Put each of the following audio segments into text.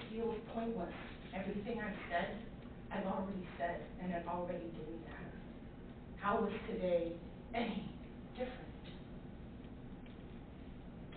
feel pointless. Everything I've said, I've already said, and it already didn't matter. How was today any different?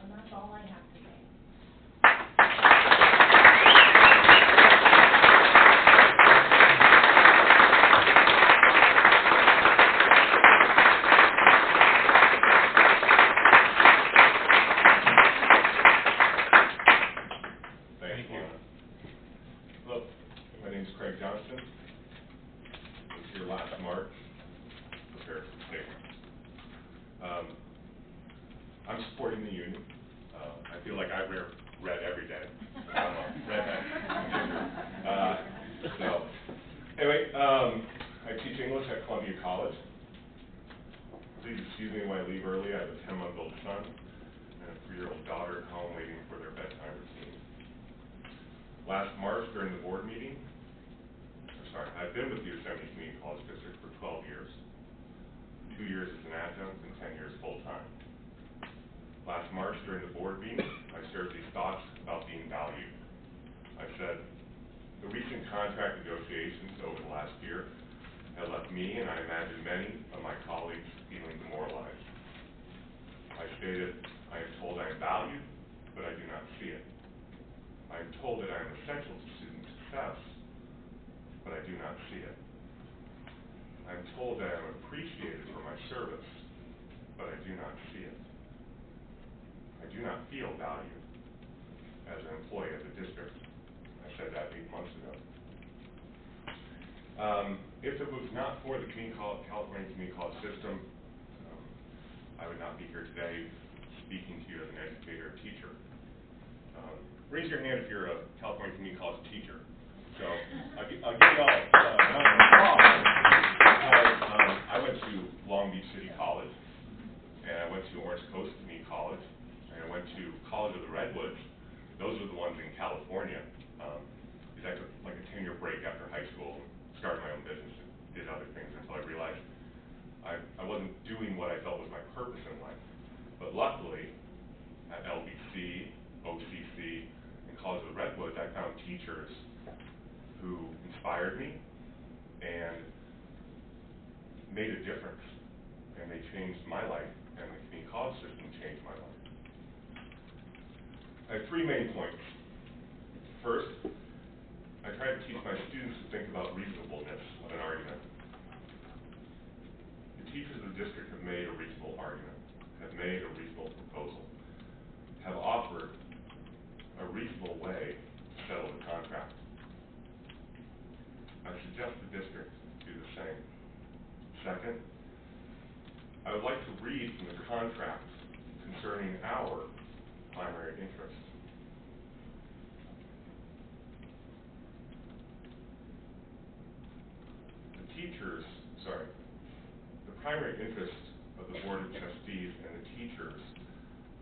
And that's all I have to say. I'm supporting the union. I feel like I wear red every day. I'm a redhead. So, anyway, I teach English at Columbia College. Please excuse me when I leave early. I have a 10-month-old son and a 3-year-old daughter at home waiting for their bedtime routine. Last March, during the board meeting, I've been with the Yosemite Community College District for 12 years. 2 years as an adjunct and 10 years full-time. Last March, during the board meeting, I shared these thoughts about being valued. I said, the recent contract negotiations over the last year have left me, and I imagine many of my colleagues, feeling demoralized. I stated, I am told I am valued, but I do not see it. I am told that I am essential to student success, but I do not see it. I am told that I am appreciated for my service, but I do not see it. I do not feel valued as an employee of the district. I said that 8 months ago. If it was not for the California Community College system, I would not be here today speaking to you as an educator or teacher. Raise your hand if you're a California Community College teacher. So I'll give you all a round of applause. I went to Long Beach City College, and I went to Orange Coast Community College, and I went to College of the Redwoods. Those are the ones in California. Because I took like a 10-year break after high school, started my own business, and did other things until I realized I wasn't doing what I felt was my purpose in life. But luckily, at LBC, OCC, and College of the Redwoods, I found teachers who inspired me and made a difference. And they changed my life, and the community college system changed my life. I have 3 main points. First, I try to teach my students to think about reasonableness of an argument. The teachers of the district have made a reasonable argument, have made a reasonable proposal, have offered a reasonable way to settle the contract. I suggest the district do the same. Second, I would like to read from the contract concerning our primary interests. The primary interest of the Board of Trustees and the teachers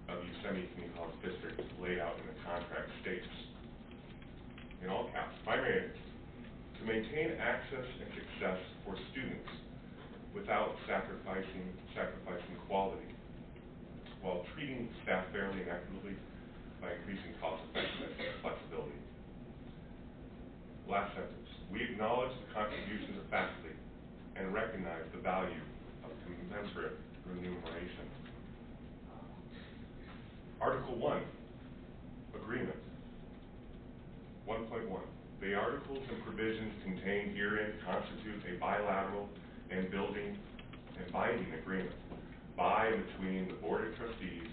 of Yosemite Community College District laid out in the contract states, in all caps, primary interest, to maintain access and success for students without sacrificing quality, while treating staff fairly and equitably by increasing cost effectiveness and flexibility. Last sentence, we acknowledge the contributions of faculty and recognize the value of commensurate remuneration. Article 1, Agreement. 1.1. The articles and provisions contained herein constitute a bilateral and binding agreement by and between the Board of Trustees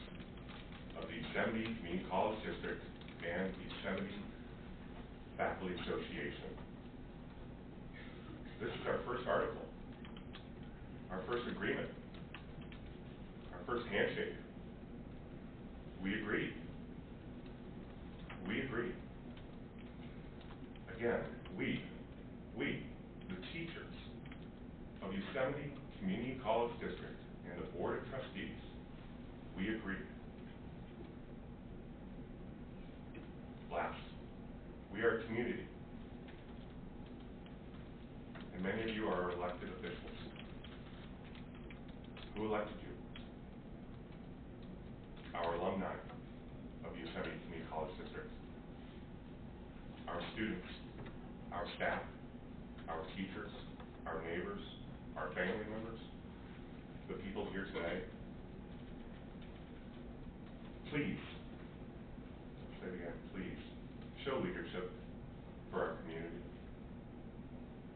of the Yosemite Community College District and the Yosemite Faculty Association. This is our first article, our first agreement, our first handshake. We agreed. We agreed. Again, we, the teachers of Yosemite Community College District and the Board of Trustees, we agreed. Last, we are a community, and many of you are elected officials. Who elected you? Our alumni of Yosemite Community College District. our students, our staff, our teachers, our neighbors, our family members, the people here today. Please, I'll say it again, please, show leadership for our community.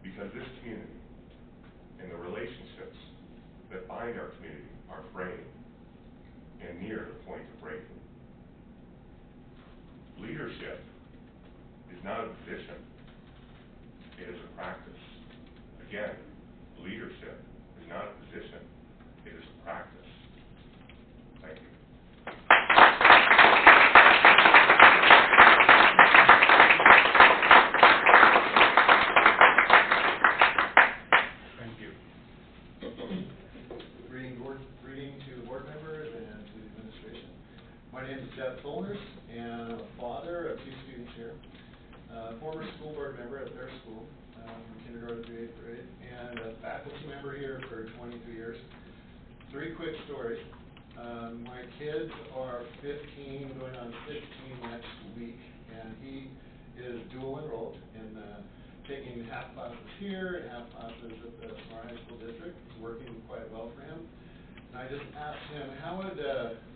Because this community and the relationships that bind our community are fraying and near the point of breaking. Leadership is not a position, it is a practice. Again, leadership is not a position, it is a practice. Thank you. Thank you. Greeting to the board members and to the administration. My name is Jeff Tolners, and I'm a father of 2 students here. Former school board member at their school, from kindergarten through 8th grade, and a faculty member here for 23 years. 3 quick stories. My kids are 15, going on 16 next week, and he is dual enrolled in taking half classes here and half classes at the Smart High School District. It's working quite well for him. And I just asked him, how would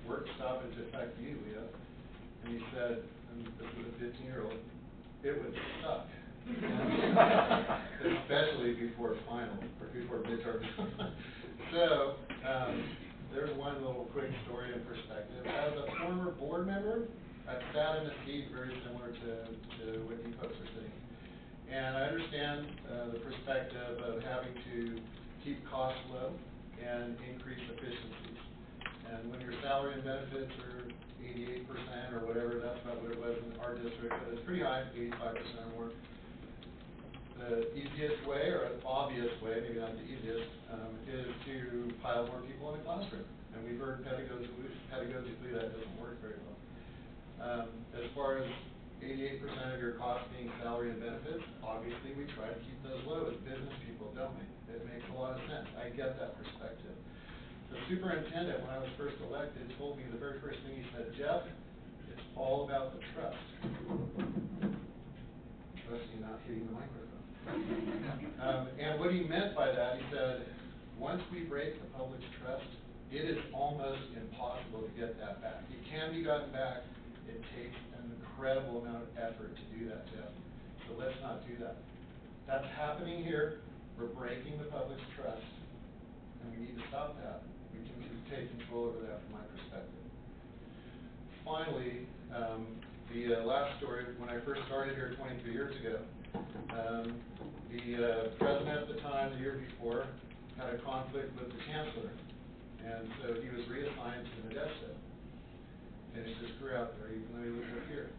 work stoppage affect you, Leo? And he said, and this is a 15-year-old, it would suck. Especially before final, or before midterm. So, there's one little quick story in perspective. As a former board member, I've sat in a seat very similar to what you folks are sitting. And I understand the perspective of having to keep costs low and increase efficiencies. And when your salary and benefits are 88% or whatever, that's about what it was in our district, but it's pretty high, 85% or more. The easiest way, or obvious way, maybe not the easiest, is to pile more people in the classroom. And we've heard pedagogically that doesn't work very well. As far as 88% of your cost being salary and benefits, obviously we try to keep those low as business people, don't we? It makes a lot of sense. I get that perspective. The superintendent, when I was first elected, told me the very first thing he said, Jeff, it's all about the trust. Trust you not hitting the microphone. And what he meant by that, he said, once we break the public's trust, it is almost impossible to get that back. It can be gotten back. It takes an incredible amount of effort to do that, Jeff. So let's not do that. That's happening here. We're breaking the public's trust, and we need to stop that. We can take control over that from my perspective. Finally, the last story, when I first started here 23 years ago, the president at the time, the year before, had a conflict with the chancellor, and so he was reassigned to Modesto. Finished his career out there, even though he lived up here.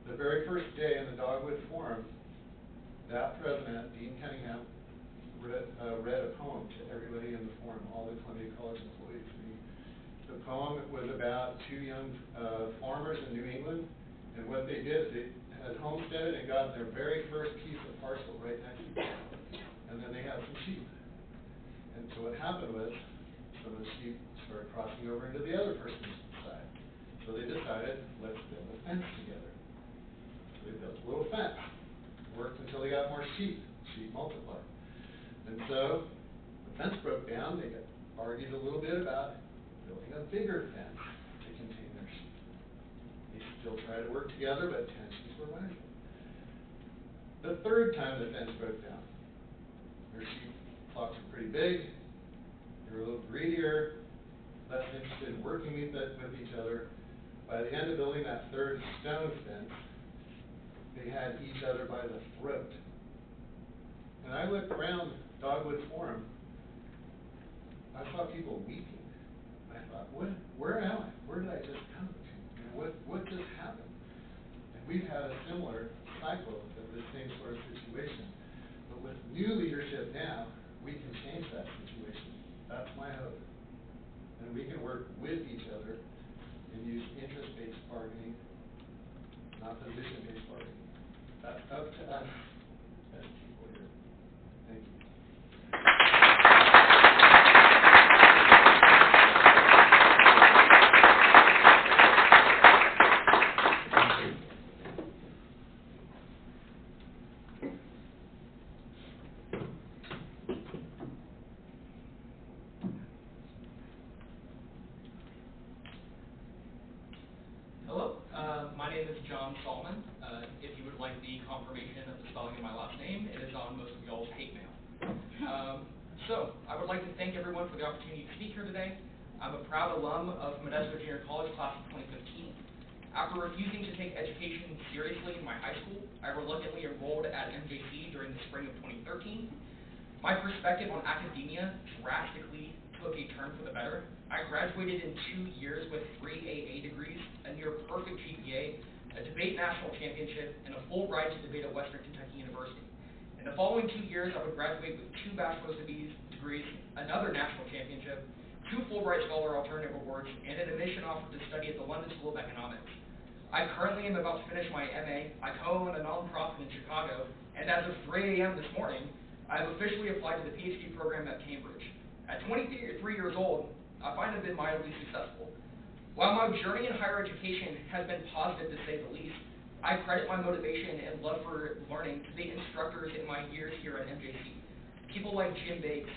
The very first day in the Dogwood Forum, that president, Dean Cunningham, read a poem to everybody in the forum, all the Columbia College employees. The poem was about 2 young farmers in New England, and what they did is they had homesteaded and gotten their very first piece of parcel right next to them, and then they had some sheep. And so what happened was, some of the sheep started crossing over into the other person's side. So they decided, let's build a fence together. So they built a little fence. Worked until they got more sheep. Sheep multiplied. And so the fence broke down. They argued a little bit about building a bigger fence to contain their sheep. They still tried to work together, but tensions were rising. The third time the fence broke down, their sheep flocks were pretty big. They were a little greedier, less interested in working with each other. By the end of building that third stone fence, they had each other by the throat. And I looked around Dogwood Forum, I saw people weeping. I thought, where am I? Where did I just come to? You know, what just happened? And we've had a similar cycle of this same sort of situation. But with new leadership now, we can change that situation. That's my hope. And we can work with each other and use interest-based bargaining, not position-based bargaining. That's up to us as people here. Thank you. name is John Solomon. If you would like the confirmation of the spelling of my last name, it is on most of y'all's hate mail. So, I would like to thank everyone for the opportunity to speak here today. I'm a proud alum of Modesto Junior College class of 2015. After refusing to take education seriously in my high school, I reluctantly enrolled at MJC during the spring of 2013. My perspective on academia drastically took a turn for the better. I graduated in 2 years with 3 AA degrees, a near perfect GPA, a debate national championship, and a full ride to debate at Western Kentucky University. In the following 2 years, I would graduate with 2 bachelor's degrees, another national championship, 2 Fulbright Scholar Alternative Awards, and an admission offer to study at the London School of Economics. I currently am about to finish my MA. I co-own a nonprofit in Chicago, and as of 3 a.m. this morning, I have officially applied to the PhD program at Cambridge. At 23 years old, I find I've been mildly successful. While my journey in higher education has been positive to say the least, I credit my motivation and love for learning to the instructors in my years here at MJC. People like Jim Bakes,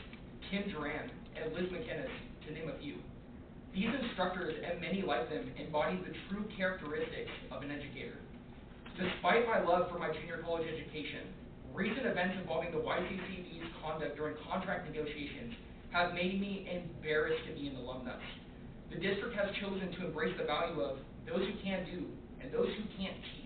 Kim Duran, and Liz McInnes, to name a few. These instructors, and many like them, embody the true characteristics of an educator. Despite my love for my junior college education, recent events involving the YCCD's conduct during contract negotiations have made me embarrassed to be an alumnus. The district has chosen to embrace the value of those who can do and those who can't teach.